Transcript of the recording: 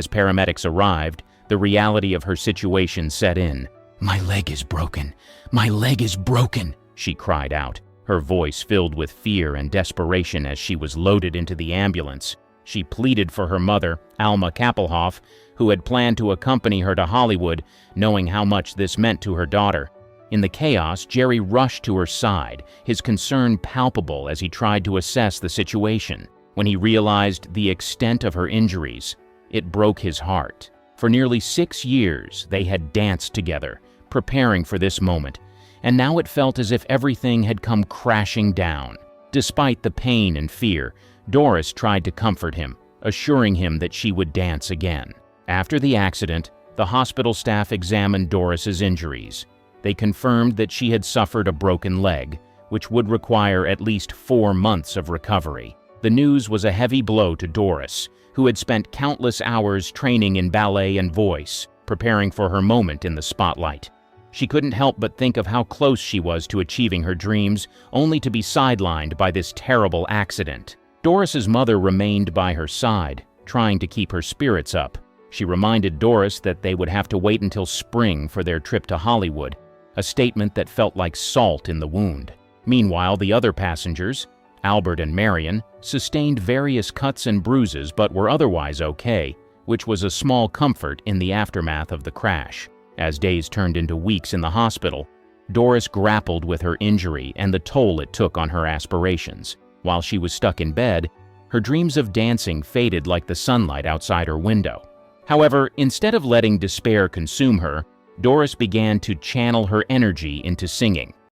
As paramedics arrived, the reality of her situation set in. "My leg is broken. My leg is broken," she cried out, her voice filled with fear and desperation as she was loaded into the ambulance. She pleaded for her mother, Alma Kappelhoff, who had planned to accompany her to Hollywood, knowing how much this meant to her daughter. In the chaos, Jerry rushed to her side, his concern palpable as he tried to assess the situation. When he realized the extent of her injuries, it broke his heart. For nearly 6 years, they had danced together, preparing for this moment, and now it felt as if everything had come crashing down. Despite the pain and fear, Doris tried to comfort him, assuring him that she would dance again. After the accident, the hospital staff examined Doris's injuries. They confirmed that she had suffered a broken leg, which would require at least 4 months of recovery. The news was a heavy blow to Doris, who had spent countless hours training in ballet and voice, preparing for her moment in the spotlight. She couldn't help but think of how close she was to achieving her dreams, only to be sidelined by this terrible accident. Doris's mother remained by her side, trying to keep her spirits up. She reminded Doris that they would have to wait until spring for their trip to Hollywood, a statement that felt like salt in the wound. Meanwhile, the other passengers, Albert and Marion, sustained various cuts and bruises but were otherwise okay, which was a small comfort in the aftermath of the crash. As days turned into weeks in the hospital, Doris grappled with her injury and the toll it took on her aspirations. While she was stuck in bed, her dreams of dancing faded like the sunlight outside her window. However, instead of letting despair consume her, Doris began to channel her energy into singing.